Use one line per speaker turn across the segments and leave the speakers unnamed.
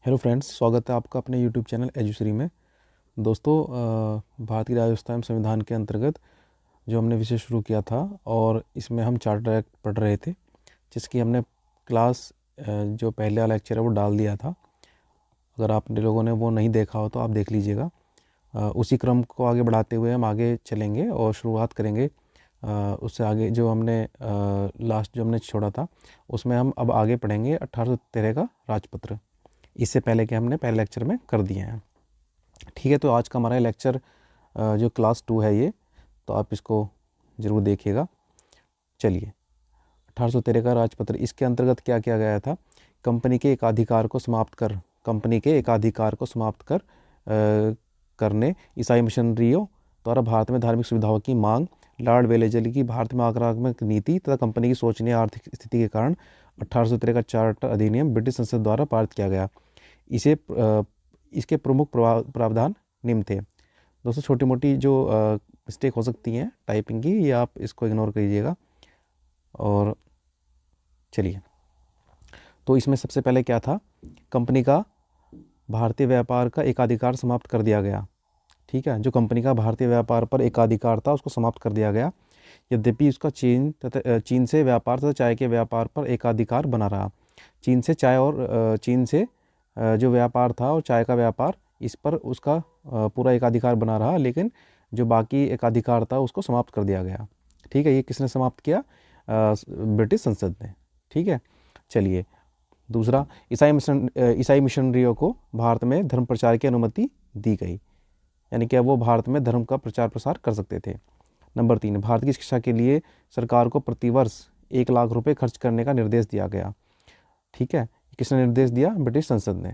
Hello friends, स्वागत है आपका अपने यूट्यूब चैनल एजुश्री में। दोस्तों, भारतीय राज्य व्यवस्था एवं संविधान के अंतर्गत जो हमने विषय शुरू किया था और इसमें हम चार्टर एक्ट पढ़ रहे थे, जिसकी हमने क्लास जो पहले वाला लेक्चर है वो डाल दिया था। अगर आप लोगों ने वो नहीं देखा हो तो आप देख लीजिएगा। उसी क्रम को आगे बढ़ाते हुए हम आगे चलेंगे और शुरुआत करेंगे। उससे आगे जो हमने लास्ट जो हमने छोड़ा था उसमें हम अब आगे पढ़ेंगे 1813 का राजपत्र। इससे पहले कि हमने पहले लेक्चर में कर दिए हैं। ठीक है, तो आज का हमारा लेक्चर जो क्लास 2 है ये, तो आप इसको ज़रूर देखिएगा। चलिए, 1813 का राजपत्र, इसके अंतर्गत क्या किया गया था? कंपनी के एकाधिकार को समाप्त कर करने ईसाई मिशनरियों द्वारा भारत में धार्मिक सुविधाओं की मांग, लॉर्ड वेलेजली की भारत में आक्रामक नीति तथा कंपनी की शोचनीय आर्थिक स्थिति के कारण 1813 का चार्टर अधिनियम ब्रिटिश संसद द्वारा पारित किया गया। इसके प्रमुख प्रावधान निम्न थे। दोस्तों, छोटी मोटी जो मिस्टेक हो सकती हैं टाइपिंग की, ये आप इसको इग्नोर कीजिएगा। और चलिए, तो इसमें सबसे पहले क्या था? कंपनी का भारतीय व्यापार का एकाधिकार समाप्त कर दिया गया। ठीक है, जो कंपनी का भारतीय व्यापार पर एकाधिकार था उसको समाप्त कर दिया गया। यद्यपि उसका चीन से व्यापार तथा चाय के व्यापार पर एकाधिकार बना रहा। चीन से जो व्यापार था और चाय का व्यापार, इस पर उसका पूरा एकाधिकार बना रहा, लेकिन जो बाकी एकाधिकार था उसको समाप्त कर दिया गया। ठीक है, ये किसने समाप्त किया? ब्रिटिश संसद ने। ठीक है, चलिए, दूसरा, ईसाई मिशनरियों को भारत में धर्म प्रचार की अनुमति दी गई, यानी कि वो भारत में धर्म का प्रचार प्रसार कर सकते थे। नंबर 3, भारत की शिक्षा के लिए सरकार को प्रतिवर्ष 1 लाख रुपए खर्च करने का निर्देश दिया गया। ठीक है, किसने निर्देश दिया? ब्रिटिश संसद ने।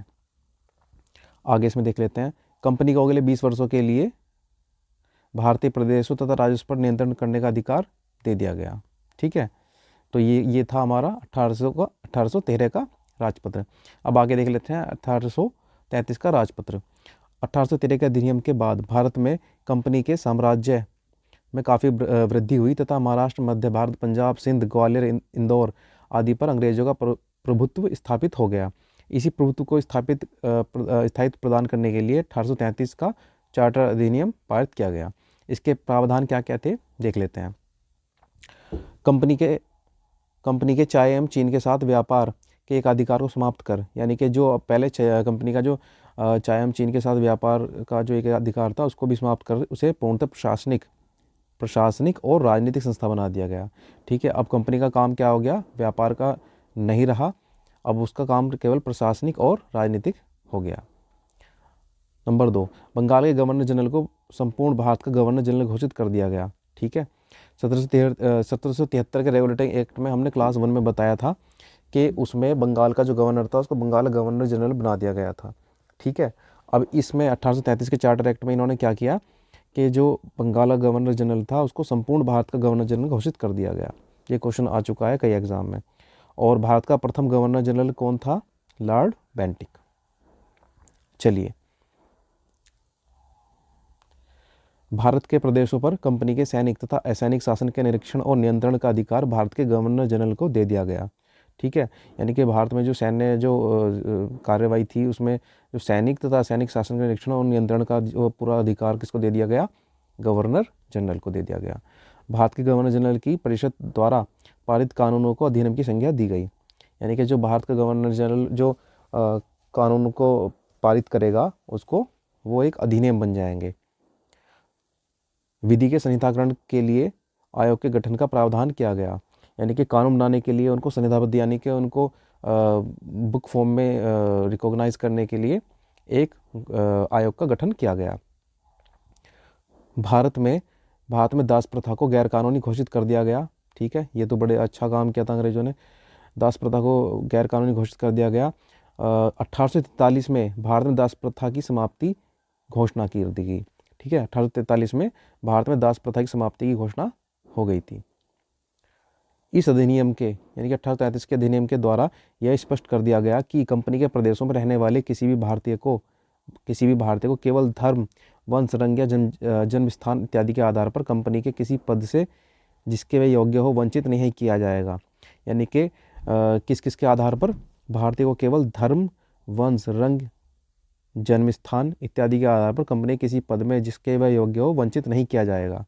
आगे इसमें देख लेते हैं। कंपनी को अगले 20 वर्षों के लिए भारतीय प्रदेशों तथा राजस्व पर नियंत्रण करने का अधिकार दे दिया गया। ठीक है, तो ये था हमारा 1813 का राजपत्र। अब आगे देख लेते हैं 1833 का राजपत्र। 1813 के अधिनियम के बाद भारत में कंपनी के साम्राज्य में काफ़ी वृद्धि हुई तथा महाराष्ट्र, मध्य भारत, पंजाब, सिंध, ग्वालियर, इंदौर आदि पर अंग्रेजों का प्रभुत्व स्थापित हो गया। इसी प्रभुत्व को स्थायित्व प्रदान करने के लिए 1833 का चार्टर अधिनियम पारित किया गया। इसके प्रावधान क्या क्या थे देख लेते हैं। कंपनी के चाय एवं चीन के साथ व्यापार के एक अधिकार को समाप्त कर, यानी कि जो पहले कंपनी का जो चाय एवं चीन के साथ व्यापार का जो एक अधिकार था उसको भी समाप्त कर उसे पूर्णतः प्रशासनिक और राजनीतिक संस्था बना दिया गया। ठीक है, अब कंपनी का काम क्या हो गया? व्यापार का नहीं रहा, अब उसका काम केवल प्रशासनिक और राजनीतिक हो गया। नंबर 2, बंगाल के गवर्नर जनरल को संपूर्ण भारत का गवर्नर जनरल घोषित कर दिया गया। ठीक है, 1773 के रेगुलेटिंग एक्ट में हमने क्लास 1 में बताया था कि उसमें बंगाल का जो गवर्नर था उसको बंगाल गवर्नर जनरल बना दिया गया था। ठीक है, अब इसमें 1833 के चार्टर एक्ट में इन्होंने क्या किया कि जो बंगाल का गवर्नर जनरल था उसको संपूर्ण भारत का गवर्नर जनरल घोषित कर दिया गया। ये क्वेश्चन आ चुका है कई एग्जाम में। और भारत का प्रथम गवर्नर जनरल कौन था? Lord Bentinck. चलिए, भारत के प्रदेशों पर कंपनी के सैनिक तथा असैनिक शासन के निरीक्षण और नियंत्रण का अधिकार भारत के गवर्नर जनरल को दे दिया गया। ठीक है, यानी कि भारत में जो सैन्य जो कार्यवाही थी उसमें जो सैनिक तथा असैनिक शासन के निरीक्षण और नियंत्रण का जो पूरा अधिकार किसको दे दिया गया? गवर्नर जनरल को दे दिया गया। भारत के गवर्नर जनरल की परिषद द्वारा पारित कानूनों को अधिनियम की संज्ञा दी गई, यानी कि जो भारत का गवर्नर जनरल जो कानून को पारित करेगा उसको वो एक अधिनियम बन जाएंगे। विधि के संहिताकरण के लिए आयोग के गठन का प्रावधान किया गया, यानी कि कानून बनाने के लिए उनको संहिताबद्ध, यानी कि उनको बुक फॉर्म में रिकॉग्नाइज करने के लिए एक आयोग का गठन किया गया। भारत में दास प्रथा को गैरकानूनी घोषित कर दिया गया। ठीक है, ये तो बड़े अच्छा काम किया था अंग्रेजों ने, दास प्रथा को गैरकानूनी घोषित कर दिया गया। 1843 में भारत में दास प्रथा की समाप्ति घोषणा की गई। ठीक है, 1843 में भारत में दास प्रथा की समाप्ति की घोषणा हो गई थी। इस अधिनियम के, यानी कि 1833 के अधिनियम के द्वारा यह स्पष्ट कर दिया गया कि कंपनी के प्रदेशों में रहने वाले किसी भी भारतीय को केवल धर्म, वंश, रंग या जन्म स्थान इत्यादि के आधार पर कंपनी के किसी पद से जिसके वे योग्य हो वंचित नहीं किया जाएगा। यानी कि किस किस के आधार पर? भारतीय को केवल धर्म, वंश, रंग, जन्म स्थान इत्यादि के आधार पर कंपनी किसी पद में जिसके वह योग्य हो वंचित नहीं किया जाएगा।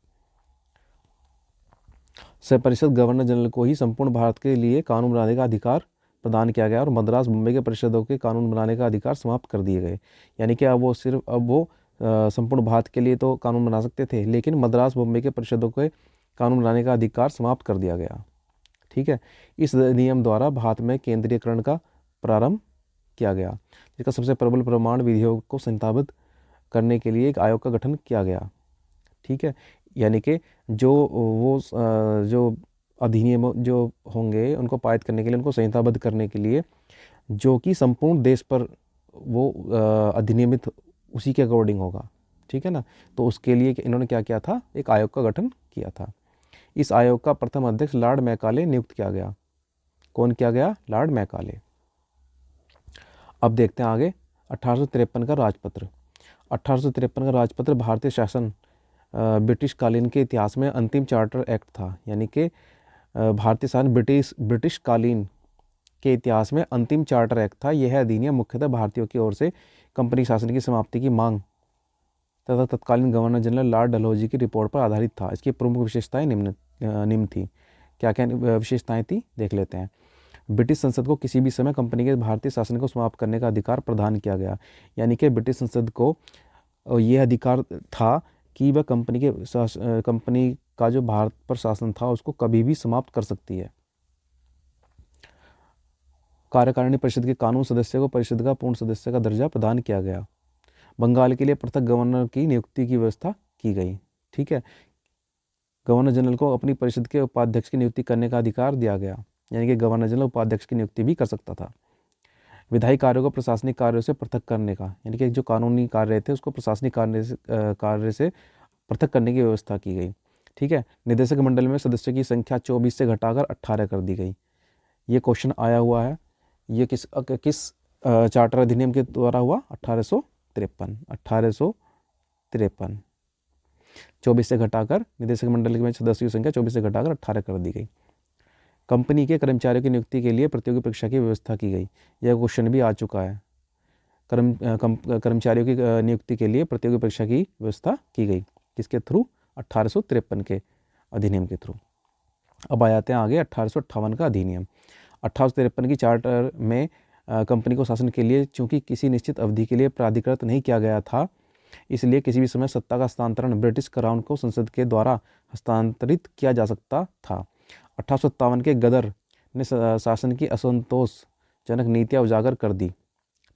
परिषद गवर्नर जनरल को ही संपूर्ण भारत के लिए कानून बनाने का अधिकार प्रदान किया गया और मद्रास बम्बई के परिषदों के कानून बनाने का अधिकार समाप्त कर दिए गए। यानी कि अब वो संपूर्ण भारत के लिए तो कानून बना सकते थे, लेकिन मद्रास बम्बई के परिषदों के कानून बनाने का अधिकार समाप्त कर दिया गया। ठीक है, इस नियम द्वारा भारत में केंद्रीयकरण का प्रारंभ किया गया, जिसका सबसे प्रबल प्रमाण विधियों को संस्थापित करने के लिए एक आयोग का गठन किया गया। ठीक है, यानी कि जो अधिनियम जो होंगे उनको पारित करने के लिए, उनको संहिताबद्ध करने के लिए, जो कि संपूर्ण देश पर वो अधिनियमित उसी के अकॉर्डिंग होगा। ठीक है ना, तो उसके लिए इन्होंने क्या किया था, एक आयोग का गठन किया था। इस आयोग का प्रथम अध्यक्ष लॉर्ड मैकाले नियुक्त किया गया। कौन किया गया? Lord Macaulay. अब देखते हैं आगे 1853 का राजपत्र। 1853 का राजपत्र भारतीय शासन ब्रिटिश कालीन के इतिहास में अंतिम चार्टर एक्ट था। यानी कि भारतीय शासन ब्रिटिश कालीन के इतिहास में अंतिम चार्टर एक्ट था। यह अधिनियम मुख्यतः भारतीयों की ओर से कंपनी शासन की समाप्ति की मांग तथा तत्कालीन गवर्नर जनरल लॉर्ड डलहौजी की रिपोर्ट पर आधारित था। इसकी प्रमुख विशेषताएं निम्न थी। क्या क्या विशेषताएं थी, देख लेते हैं। ब्रिटिश संसद को किसी भी समय कंपनी के भारतीय शासन को समाप्त करने का अधिकार प्रदान किया गया। यानी कि ब्रिटिश संसद को यह अधिकार था कि वह कंपनी का जो भारत पर शासन था उसको कभी भी समाप्त कर सकती है। कार्यकारिणी परिषद के कानून सदस्य को परिषद का पूर्ण सदस्य का दर्जा प्रदान किया गया। बंगाल के लिए पृथक गवर्नर की नियुक्ति की व्यवस्था की गई। ठीक है, गवर्नर जनरल को अपनी परिषद के उपाध्यक्ष की नियुक्ति करने का अधिकार दिया गया। यानी कि गवर्नर जनरल उपाध्यक्ष की नियुक्ति भी कर सकता था। विधायी कार्यों को प्रशासनिक कार्यों से पृथक करने का, यानी कि जो कानूनी कार्य थे उसको प्रशासनिक कार्य से पृथक करने की व्यवस्था की गई। ठीक है, निदेशक मंडल में सदस्यों की संख्या 24 से घटाकर 18 कर दी गई। ये क्वेश्चन आया हुआ है। ये किस चार्टर अधिनियम के द्वारा हुआ? 1853। 24 से घटाकर निदेशक मंडल में सदस्यों की संख्या 24 से घटाकर 18 कर दी गई। कंपनी के कर्मचारियों की नियुक्ति के लिए प्रतियोगी परीक्षा की व्यवस्था की गई। यह क्वेश्चन भी आ चुका है। कर्मचारियों की नियुक्ति के लिए प्रतियोगी परीक्षा की व्यवस्था की गई, किसके थ्रू? 1853 के अधिनियम के थ्रू। अब आ जाते हैं आगे 1858 का अधिनियम। 1853 की चार्टर में कंपनी को शासन के लिए चूंकि किसी निश्चित अवधि के लिए प्राधिकृत नहीं किया गया था, इसलिए किसी भी समय सत्ता का हस्तांतरण ब्रिटिश क्राउन को संसद के द्वारा हस्तांतरित किया जा सकता था। 1857 के गदर ने शासन की असंतोषजनक नीतियाँ उजागर कर दी।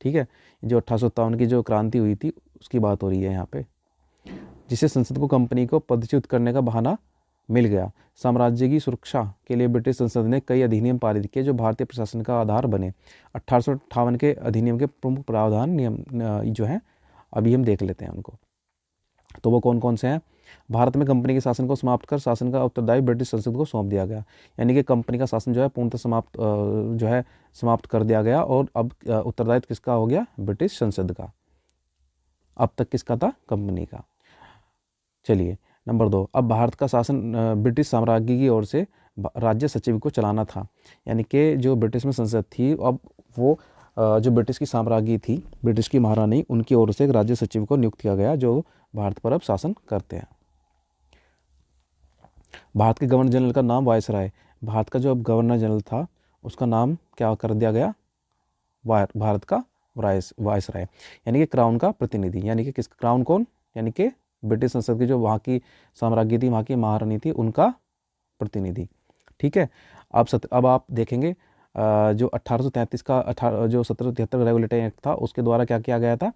ठीक है, जो 1857 की जो क्रांति हुई थी उसकी बात हो रही है यहाँ पे, जिससे संसद को कंपनी को पदच्युत करने का बहाना मिल गया। साम्राज्य की सुरक्षा के लिए ब्रिटिश संसद ने कई अधिनियम पारित किए जो भारतीय प्रशासन का आधार बने। 1858 के अधिनियम के प्रमुख प्रावधान नियम जो हैं अभी हम देख लेते हैं उनको। तो वो कौन कौन से हैं? भारत में कंपनी के शासन को समाप्त कर शासन का उत्तरदायित्व ब्रिटिश संसद को सौंप दिया गया। यानी कि कंपनी का शासन जो है पूर्णतः समाप्त कर दिया गया और अब उत्तरदायित्व किसका हो गया? ब्रिटिश संसद का। अब तक किसका था? कंपनी का। चलिए, नंबर 2, अब भारत का शासन ब्रिटिश साम्राज्य की ओर से राज्य सचिव को चलाना था। यानी कि जो ब्रिटिश में संसद थी, अब वो जो ब्रिटिश की साम्राज्य थी, ब्रिटिश की महारानी, उनकी ओर से एक राज्य सचिव को नियुक्त किया गया जो भारत पर अब शासन करते हैं। भारत के गवर्नर जनरल का नाम वायसराय। भारत का जो अब गवर्नर जनरल था उसका नाम क्या कर दिया गया? भारत का वायसराय, यानी कि क्राउन का प्रतिनिधि। यानी कि किस क्राउन कौन? यानी कि ब्रिटिश संसद की जो वहाँ की साम्राज्य थी, वहाँ की महारानी थी, उनका प्रतिनिधि। ठीक है, अब आप देखेंगे जो 1833 का जो 1773 रेगुलेटरी एक्ट था उसके द्वारा क्या किया गया था?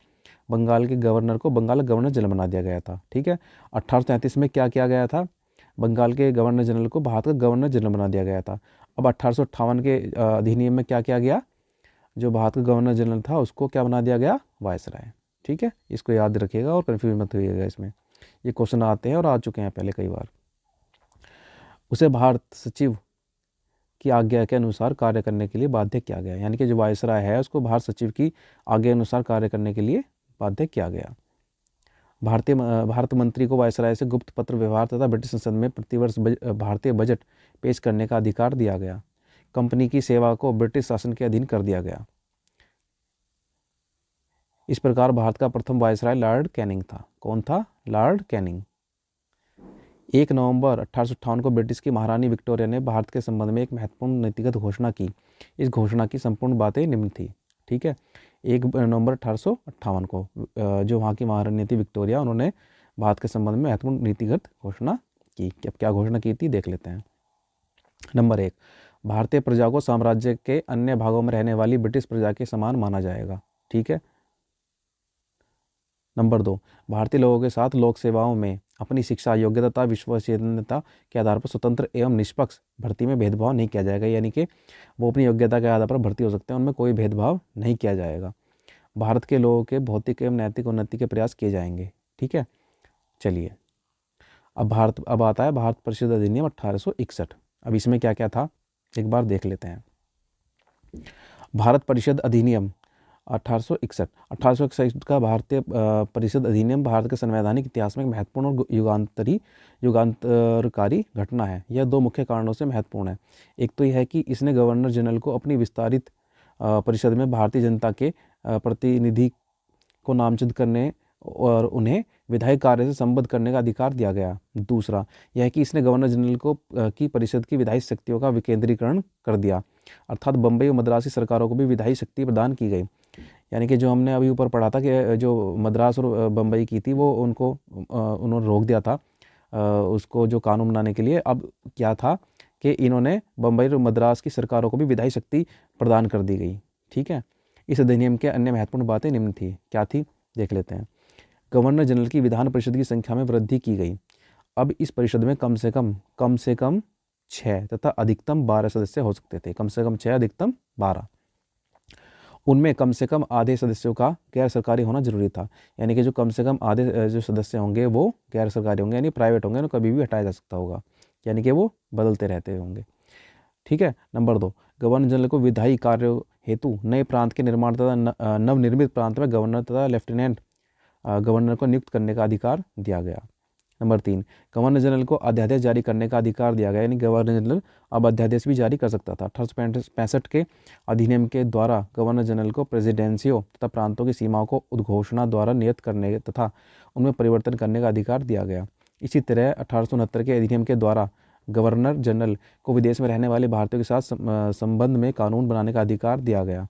बंगाल के गवर्नर को बंगाल गवर्नर जनरल बना दिया गया था। ठीक है, 1833 में क्या किया गया था? बंगाल के गवर्नर जनरल को भारत का गवर्नर जनरल बना दिया गया था। अब 1858 के अधिनियम में क्या किया गया? जो भारत का गवर्नर जनरल था उसको क्या बना दिया गया? वायसराय। ठीक है, इसको याद रखिएगा और कन्फ्यूज मत होइएगा। इसमें ये क्वेश्चन आते हैं और आ चुके हैं पहले कई बार। उसे भारत सचिव की आज्ञा के अनुसार कार्य करने के लिए बाध्य किया गया। यानी कि जो वायसराय है उसको भारत सचिव की आज्ञा अनुसार कार्य करने के लिए बाध्य किया गया। भारत मंत्री को वायसराय से गुप्त पत्र व्यवहार तथा ब्रिटिश संसद में प्रतिवर्ष भारतीय बजट पेश करने का अधिकार दिया गया। कंपनी की सेवा को ब्रिटिश शासन के अधीन कर दिया गया। इस प्रकार भारत का प्रथम वायसराय लॉर्ड कैनिंग था। कौन था? Lord Canning. 1 नवंबर 1858 को ब्रिटिश की महारानी विक्टोरिया ने भारत के संबंध में एक महत्वपूर्ण नीतिगत घोषणा की। इस घोषणा की संपूर्ण बातें निम्न थी। ठीक है, 1 नवंबर 1858 को जो वहाँ की महारानी थी विक्टोरिया, उन्होंने भारत के संबंध में महत्वपूर्ण नीतिगत घोषणा की। अब क्या घोषणा की थी देख लेते हैं। नंबर 1, भारतीय प्रजा को साम्राज्य के अन्य भागों में रहने वाली ब्रिटिश प्रजा के समान माना जाएगा। ठीक है। नंबर 2, भारतीय लोगों के साथ लोक सेवाओं में अपनी शिक्षा, योग्यता तथा विश्वसनीयता के आधार पर स्वतंत्र एवं निष्पक्ष भर्ती में भेदभाव नहीं किया जाएगा। यानी कि वो अपनी योग्यता के आधार पर भर्ती हो सकते हैं, उनमें कोई भेदभाव नहीं किया जाएगा। भारत के लोगों के भौतिक एवं नैतिक उन्नति के प्रयास किए जाएंगे। ठीक है, चलिए अब आता है भारत परिषद अधिनियम 1861। अब इसमें क्या क्या था एक बार देख लेते हैं। भारत परिषद अधिनियम 1861 का भारतीय परिषद अधिनियम भारत के संवैधानिक इतिहास में एक महत्वपूर्ण और युगांतरकारी घटना है। यह 2 मुख्य कारणों से महत्वपूर्ण है। एक तो यह है कि इसने गवर्नर जनरल को अपनी विस्तारित परिषद में भारतीय जनता के प्रतिनिधि को नामजद करने और उन्हें विधायी कार्य से संबद्ध करने का अधिकार दिया गया। दूसरा यह है कि इसने गवर्नर जनरल को की परिषद की विधायी शक्तियों का विकेंद्रीकरण कर दिया, अर्थात बम्बई और मद्रासी सरकारों को भी विधायी शक्ति प्रदान की गई। यानी कि जो हमने अभी ऊपर पढ़ा था कि जो मद्रास और बम्बई की थी वो उन्होंने रोक दिया था उसको जो कानून बनाने के लिए। अब क्या था कि इन्होंने बम्बई और मद्रास की सरकारों को भी विधायी शक्ति प्रदान कर दी गई। ठीक है, इस अधिनियम के अन्य महत्वपूर्ण बातें निम्न थी। क्या थी देख लेते हैं। गवर्नर जनरल की विधान परिषद की संख्या में वृद्धि की गई। अब इस परिषद में कम से कम 6 तथा अधिकतम 12 सदस्य हो सकते थे। कम से कम 6, अधिकतम 12। उनमें कम से कम आधे सदस्यों का गैर सरकारी होना जरूरी था। यानी कि जो कम से कम आधे जो सदस्य होंगे वो गैर सरकारी होंगे, यानी प्राइवेट होंगे, उन्हें कभी भी हटाया जा सकता होगा, यानी कि वो बदलते रहते होंगे। ठीक है। नंबर 2, गवर्नर जनरल को विधायी कार्यों हेतु नए प्रांत के निर्माण तथा नवनिर्मित प्रांत में गवर्नर तथा लेफ्टिनेंट गवर्नर को नियुक्त करने का अधिकार दिया गया। नंबर 3, गवर्नर जनरल को अध्यादेश जारी करने का अधिकार दिया गया। यानी गवर्नर जनरल अब अध्यादेश भी जारी कर सकता था। 1865 के अधिनियम के द्वारा गवर्नर जनरल को प्रेसिडेंसियों तथा प्रांतों की सीमाओं को उद्घोषणा द्वारा नियत करने तथा उनमें परिवर्तन करने का अधिकार दिया गया। इसी तरह 1869 के अधिनियम के द्वारा गवर्नर जनरल को विदेश में रहने वाले भारतीयों के साथ संबंध में कानून बनाने का अधिकार दिया गया।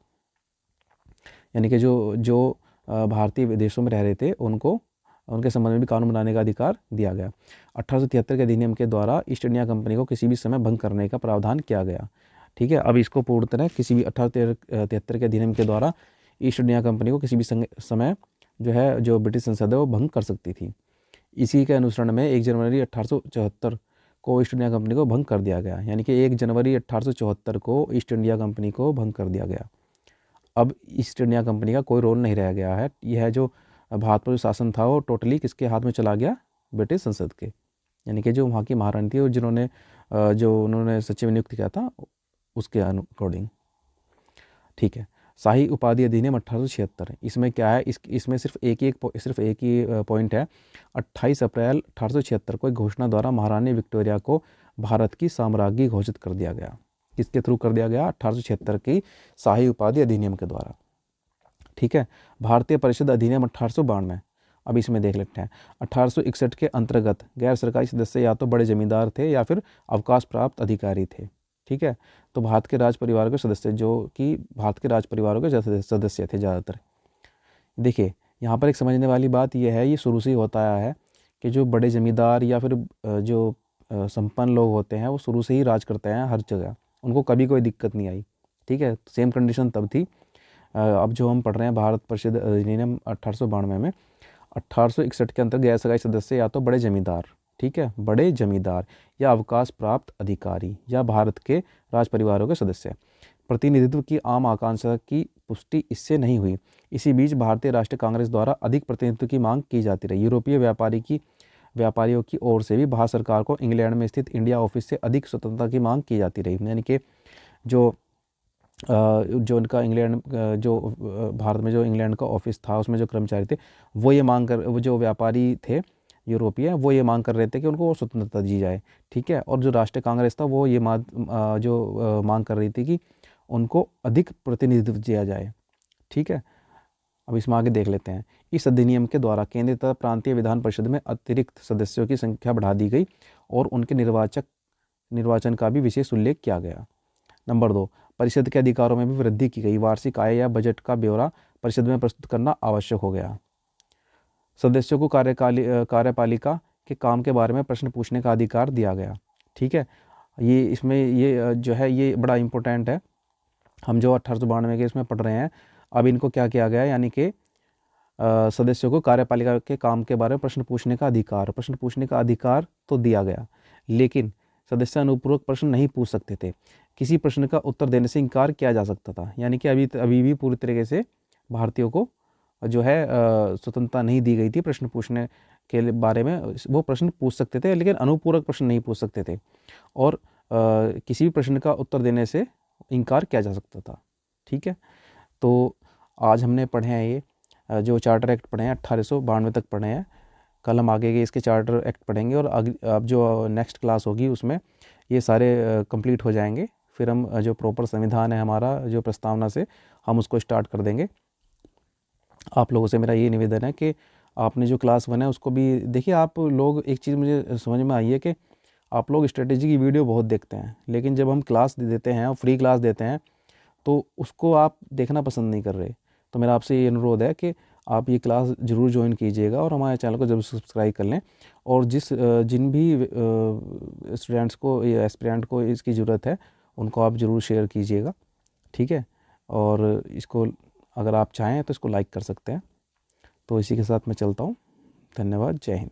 यानी कि जो भारतीय विदेशों में रह रहे थे उनके संबंध में भी कानून बनाने का अधिकार दिया गया। 1873 के अधिनियम के द्वारा ईस्ट इंडिया कंपनी को किसी भी समय भंग करने का प्रावधान किया गया। ठीक है, अब इसको पूर्ण तरह किसी भी 1873 के अधिनियम के द्वारा ईस्ट इंडिया कंपनी को किसी भी समय जो ब्रिटिश संसद है वो भंग कर सकती थी। इसी के अनुसरण में 1 जनवरी 1874 को ईस्ट इंडिया कंपनी को भंग कर दिया गया। यानी कि 1 जनवरी 1874 को ईस्ट इंडिया कंपनी को भंग कर दिया गया। अब ईस्ट इंडिया कंपनी का कोई रोल नहीं रह गया है। यह जो भारत पर जो शासन था वो टोटली किसके हाथ में चला गया? ब्रिटिश संसद के। यानी कि जो वहाँ की महारानी थी और जो उन्होंने सचिव नियुक्त किया था उसके अकॉर्डिंग। ठीक है, शाही उपाधि अधिनियम 1876। इसमें क्या है? इसमें सिर्फ एक ही पॉइंट है। 28 अप्रैल 1876 को एक घोषणा द्वारा महारानी विक्टोरिया को भारत की साम्राज्ञी घोषित कर दिया गया। किसके थ्रू कर दिया गया? 1876 की शाही उपाधि अधिनियम के द्वारा। ठीक है, भारतीय परिषद अधिनियम 1892। अब इसमें देख लेते हैं। 1861 के अंतर्गत गैर सरकारी सदस्य या तो बड़े जमींदार थे या फिर अवकाश प्राप्त अधिकारी थे। ठीक है, तो भारत के राज परिवार के सदस्य जो कि भारत के राज परिवारों के सदस्य थे ज़्यादातर। देखिए यहाँ पर एक समझने वाली बात यह है, ये शुरू से ही होता आया है कि जो बड़े जमींदार या फिर जो संपन्न लोग होते हैं वो शुरू से ही राज करते हैं हर जगह, उनको कभी कोई दिक्कत नहीं आई। ठीक है, सेम कंडीशन तब थी। अब जो हम पढ़ रहे हैं भारत परिषद अधिनियम 1892 में 1861 के अंतर्गत गैर सरकारी सदस्य या तो बड़े जमींदार, ठीक है, बड़े जमींदार या अवकाश प्राप्त अधिकारी या भारत के राज परिवारों के सदस्य। प्रतिनिधित्व की आम आकांक्षा की पुष्टि इससे नहीं हुई। इसी बीच भारतीय राष्ट्रीय कांग्रेस द्वारा अधिक प्रतिनिधित्व की मांग की जाती रही। यूरोपीय व्यापारियों की ओर से भी भारत सरकार को इंग्लैंड में स्थित इंडिया ऑफिस से अधिक स्वतंत्रता की मांग की जाती रही। यानी कि जो उनका भारत में जो इंग्लैंड का ऑफिस था उसमें जो कर्मचारी थे वो जो व्यापारी थे यूरोपीय, वो ये मांग कर रहे थे कि उनको स्वतंत्रता दी जाए। ठीक है, और जो राष्ट्रीय कांग्रेस था वो ये मांग कर रही थी कि उनको अधिक प्रतिनिधित्व दिया जाए। ठीक है, अब इसमें आगे देख लेते हैं। इस अधिनियम के द्वारा केंद्रीय तथा प्रांतीय विधान परिषद में अतिरिक्त सदस्यों की संख्या बढ़ा दी गई और उनके निर्वाचन का भी विशेष उल्लेख किया गया। नंबर 2, परिषद के अधिकारों में भी वृद्धि की गई। वार्षिक आय या बजट का ब्यौरा परिषद में प्रस्तुत करना आवश्यक हो गया। सदस्यों को कार्यपालिका के काम के बारे में प्रश्न पूछने का अधिकार दिया गया। ठीक है, ये इसमें ये जो है ये बड़ा इम्पोर्टेंट है। हम जो 1892 के इसमें पढ़ रहे हैं, अब इनको क्या किया गया, यानी कि सदस्यों को कार्यपालिका के काम के बारे में प्रश्न पूछने का अधिकार तो दिया गया, लेकिन सदस्य अनुपूरक प्रश्न नहीं पूछ सकते थे। किसी प्रश्न का उत्तर देने से इनकार किया जा सकता था। यानी कि अभी भी पूरी तरीके से भारतीयों को जो है स्वतंत्रता नहीं दी गई थी प्रश्न पूछने के बारे में। वो प्रश्न पूछ सकते थे, लेकिन अनुपूरक प्रश्न नहीं पूछ सकते थे, और किसी भी प्रश्न का उत्तर देने से इनकार किया जा सकता था। ठीक है, तो आज हमने पढ़े हैं ये जो चार्टर एक्ट पढ़े हैं 1892 तक पढ़े हैं। कल हम आगे के इसके चार्टर एक्ट पढ़ेंगे, और अब जो नेक्स्ट क्लास होगी उसमें ये सारे कंप्लीट हो जाएंगे। फिर हम जो प्रॉपर संविधान है हमारा जो प्रस्तावना से, हम उसको स्टार्ट कर देंगे। आप लोगों से मेरा ये निवेदन है कि आपने जो क्लास 1 है उसको भी देखिए। आप लोग, एक चीज़ मुझे समझ में आई है कि आप लोग स्ट्रेटेजी की वीडियो बहुत देखते हैं, लेकिन जब हम क्लास देते हैं और फ्री क्लास देते हैं तो उसको आप देखना पसंद नहीं कर रहे। तो मेरा आपसे ये अनुरोध है कि आप ये क्लास ज़रूर ज्वाइन कीजिएगा और हमारे चैनल को ज़रूर सब्सक्राइब कर लें। और जिन भी स्टूडेंट्स को या एस्पिरेंट को इसकी ज़रूरत है उनको आप ज़रूर शेयर कीजिएगा। ठीक है, और इसको अगर आप चाहें तो इसको लाइक कर सकते हैं। तो इसी के साथ मैं चलता हूँ। धन्यवाद। जय हिंद।